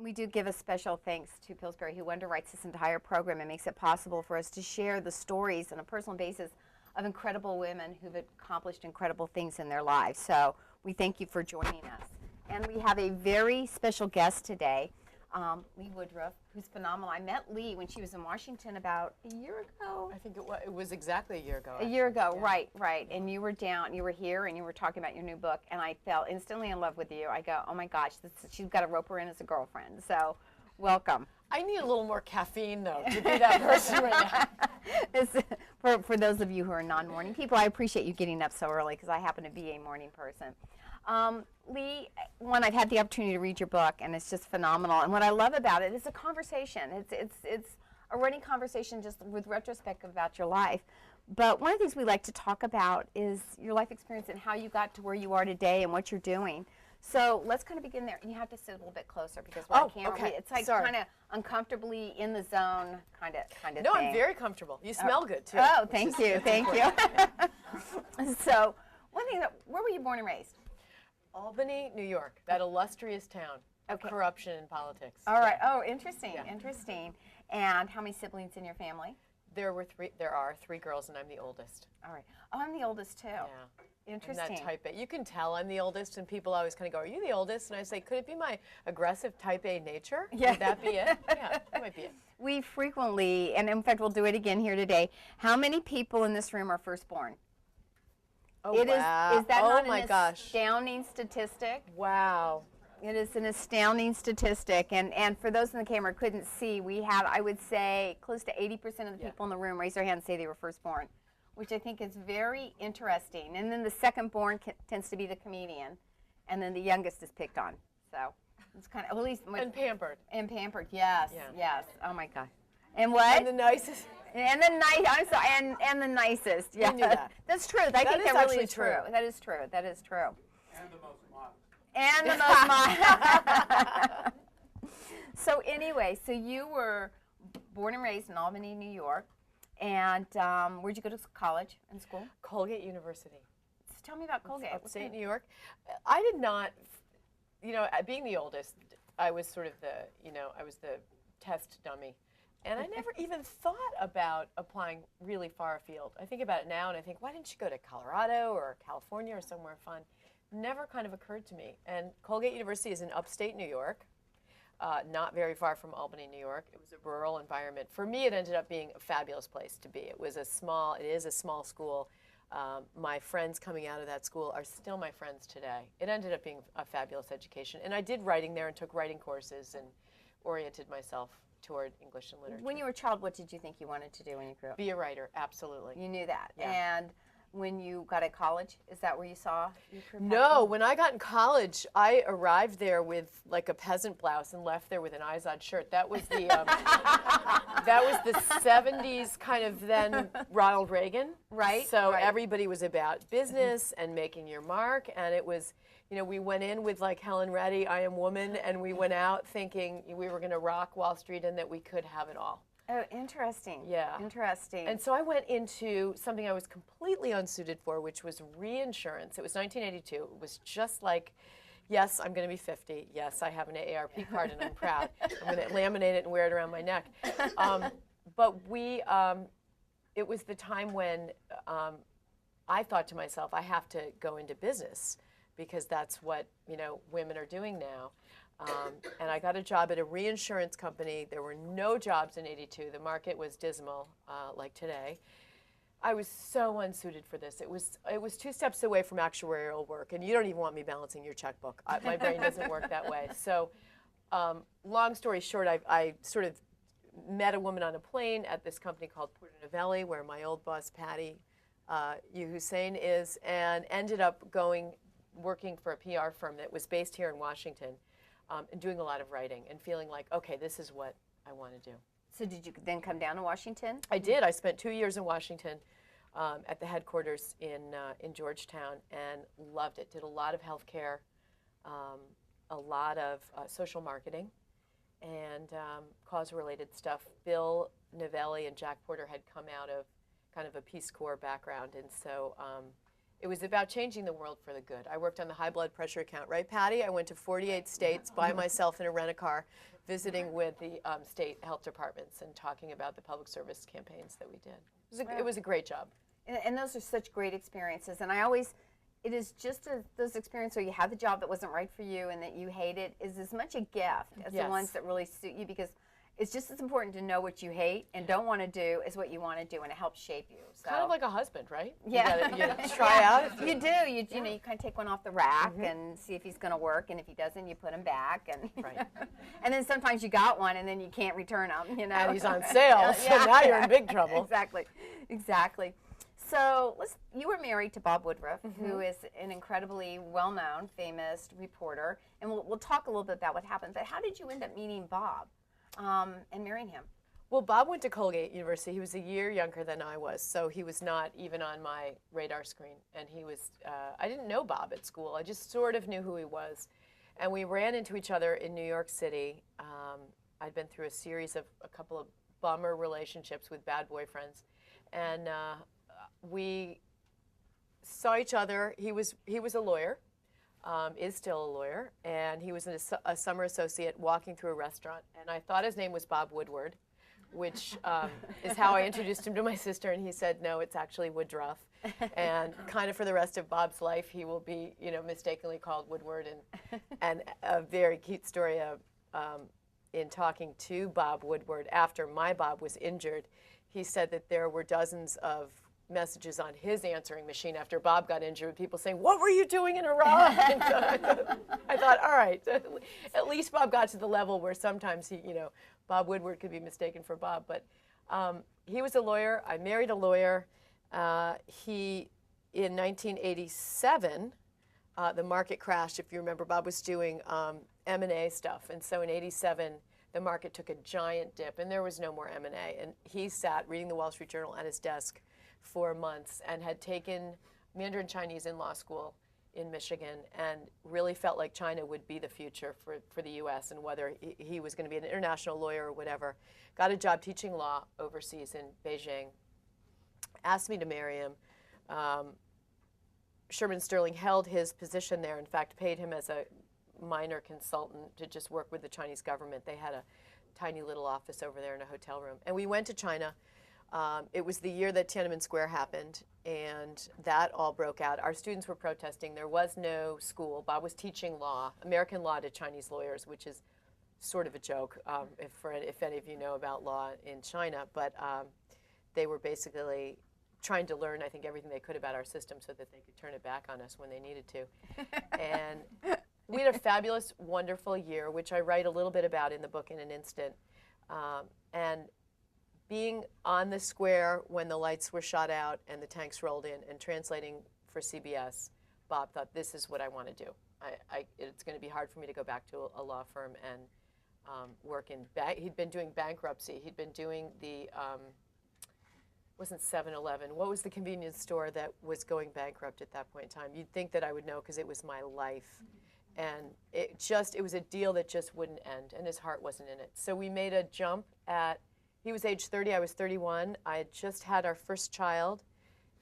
And we do give a special thanks to Pillsbury, who underwrites this entire program and makes it possible for us to share the stories on a personal basis of incredible women who've accomplished incredible things in their lives. So we thank you for joining us. And we have a very special guest today, Lee Woodruff, who's phenomenal. I met Lee when she was in Washington about a year ago. I think it was exactly a year ago. A year ago, yeah. Right. And you were here, and you were talking about your new book, and I fell instantly in love with you. I go, oh my gosh, she's got to rope her in as a girlfriend. So, welcome. I need a little more caffeine, though, to be that person right now. For those of you who are non-morning people, I appreciate you getting up so early because I happen to be a morning person. Lee, I've had the opportunity to read your book, and it's just phenomenal. And what I love about it is a conversation. It's a running conversation just with retrospect about your life. But one of the things we like to talk about is your life experience and how you got to where you are today and what you're doing. So let's kind of begin there. And you have to sit a little bit closer because we're on camera. Okay. It's like kind of uncomfortably in the zone kind of thing. No, I'm very comfortable. You smell good, too. Oh, thank you. So one thing, where were you born and raised? Albany, New York, that illustrious town of corruption and politics. All right. Oh, interesting. Yeah. Interesting. And how many siblings in your family? There are three girls, and I'm the oldest. All right. Oh, I'm the oldest too. Yeah. Interesting. And that type A. You can tell I'm the oldest, and people always kind of go, "Are you the oldest?" And I say, "Could it be my aggressive type A nature? Yeah. Would that be it?" Yeah, that might be it. We frequently, and in fact, we'll do it again here today. How many people in this room are firstborn? Oh, wow. Is that not an gosh. astounding statistic? Wow. It is an astounding statistic. And for those in the camera who couldn't see, we had, I would say, close to 80% of the people in the room raise their hand and say they were firstborn, which I think is very interesting. And then the secondborn tends to be the comedian, and then the youngest is picked on. So it's kind of, at least. And pampered. And pampered, yes, yeah. Yes. Oh, my God. And what? And the nicest. And the I'm sorry, and the nicest. Yeah, you knew that. That's true. I think that really is true. That is true. That is true. And the most modest. And the most modest. So anyway, so you were born and raised in Albany, New York, and where'd you go to college and school? Colgate University. So tell me about Colgate. Upstate New York. I did not, being the oldest, I was sort of I was the test dummy. And I never even thought about applying really far afield. I think about it now and I think, why didn't you go to Colorado or California or somewhere fun? Never kind of occurred to me. And Colgate University is in upstate New York, not very far from Albany, New York. It was a rural environment. For me, it ended up being a fabulous place to be. It is a small school. My friends coming out of that school are still my friends today. It ended up being a fabulous education. And I did writing there and took writing courses and oriented myself toward English and literature. When you were a child, what did you think you wanted to do when you grew up? Be a writer, absolutely. You knew that. Yeah. And when you got to college, is that where you saw your career? No, when I got in college, I arrived there with like a peasant blouse and left there with an Izod shirt. That was the that was the 70s kind of then Ronald Reagan. Right. So everybody was about business and making your mark, and it was, we went in with like Helen Reddy, I Am Woman, and we went out thinking we were going to rock Wall Street and that we could have it all. Oh, interesting. Yeah. Interesting. And so I went into something I was completely unsuited for, which was reinsurance. It was 1982. It was just like, yes, I'm going to be 50. Yes, I have an AARP card and I'm proud. I'm going to laminate it and wear it around my neck. But it was the time when I thought to myself, I have to go into business because that's what, women are doing now. And I got a job at a reinsurance company. There were no jobs in '82. The market was dismal, like today. I was so unsuited for this. It was 2 steps away from actuarial work, and you don't even want me balancing your checkbook. My brain doesn't work that way. So, long story short, I sort of met a woman on a plane at this company called Porter Novelli, where my old boss Patty Hussein is, and ended up working for a PR firm that was based here in Washington. And doing a lot of writing and feeling like, okay, this is what I want to do. So did you then come down to Washington? I did. I spent 2 years in Washington at the headquarters in Georgetown and loved it. Did a lot of healthcare, a lot of social marketing, and cause-related stuff. Bill Novelli and Jack Porter had come out of kind of a Peace Corps background, and so it was about changing the world for the good. I worked on the high blood pressure account, right, Patty? I went to 48 states by myself in a rent-a-car, visiting with the state health departments and talking about the public service campaigns that we did. It was a great job. And those are such great experiences. And it is just those experiences where you have the job that wasn't right for you and that you hate it is as much a gift as the ones that really suit you, because it's just as important to know what you hate and don't want to do as what you want to do, and it helps shape you. So. Kind of like a husband, right? Yeah. You try out. You do. You kind of take one off the rack and see if he's going to work, and if he doesn't, you put him back. And right. And then sometimes you got one, and then you can't return him. And he's on sale, so now you're in big trouble. Exactly. So you were married to Bob Woodruff, who is an incredibly well-known, famous reporter, and we'll talk a little bit about what happened. But how did you end up meeting Bob and marrying him? Well, Bob went to Colgate University. He was a year younger than I was, so he was not even on my radar screen. And he was, I didn't know Bob at school. I just sort of knew who he was. And we ran into each other in New York City. I'd been through a series of a couple of bummer relationships with bad boyfriends. And we saw each other. He was a lawyer, is still a lawyer, and he was a summer associate walking through a restaurant. And I thought his name was Bob Woodward, which is how I introduced him to my sister, and he said, no, it's actually Woodruff. And kind of for the rest of Bob's life, he will be, mistakenly called Woodward. And a very cute story of, in talking to Bob Woodward after my Bob was injured, he said that there were dozens of messages on his answering machine after Bob got injured with people saying, what were you doing in Iraq? And so I thought, all right, at least Bob got to the level where sometimes Bob Woodward could be mistaken for Bob. But he was a lawyer. I married a lawyer. In 1987, the market crashed. If you remember, Bob was doing M&A stuff. And so in 87, the market took a giant dip, and there was no more M&A. And he sat reading the Wall Street Journal at his desk for months and had taken Mandarin Chinese in law school in Michigan and really felt like China would be the future for the U.S. and whether he was going to be an international lawyer or whatever. Got a job teaching law overseas in Beijing. Asked me to marry him. Sherman Sterling held his position there, in fact, paid him as a minor consultant to just work with the Chinese government. They had a tiny little office over there in a hotel room. And we went to China. It was the year that Tiananmen Square happened, and that all broke out. Our students were protesting. There was no school. Bob was teaching law, American law, to Chinese lawyers, which is sort of a joke, if any of you know about law in China. But they were basically trying to learn, I think, everything they could about our system so that they could turn it back on us when they needed to. And we had a fabulous, wonderful year, which I write a little bit about in the book in an instant. And being on the square when the lights were shot out and the tanks rolled in and translating for CBS, Bob thought, this is what I want to do. It's going to be hard for me to go back to a law firm and work in he'd been doing bankruptcy. He'd been doing the, wasn't 7-Eleven. What was the convenience store that was going bankrupt at that point in time? You'd think that I would know because it was my life. And it was a deal that just wouldn't end, and his heart wasn't in it. So we made a jump he was age 30, I was 31. I had just had our first child,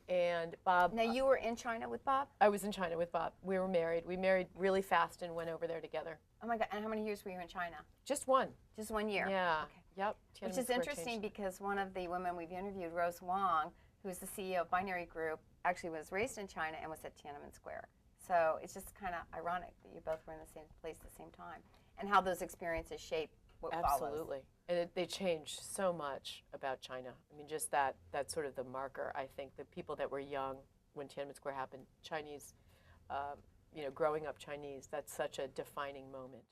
and Bob... Now, you were in China with Bob? I was in China with Bob. We were married. We married really fast and went over there together. Oh, my God. And how many years were you in China? Just one. Just 1 year? Yeah. Okay. Yep. Which is interesting because one of the women we've interviewed, Rose Wong, who's the CEO of Binary Group, actually was raised in China and was at Tiananmen Square. So it's just kind of ironic that you both were in the same place at the same time, and how those experiences shape what follows. Absolutely. And they changed so much about China. I mean, just that's sort of the marker, I think. The people that were young when Tiananmen Square happened, Chinese, growing up Chinese, that's such a defining moment.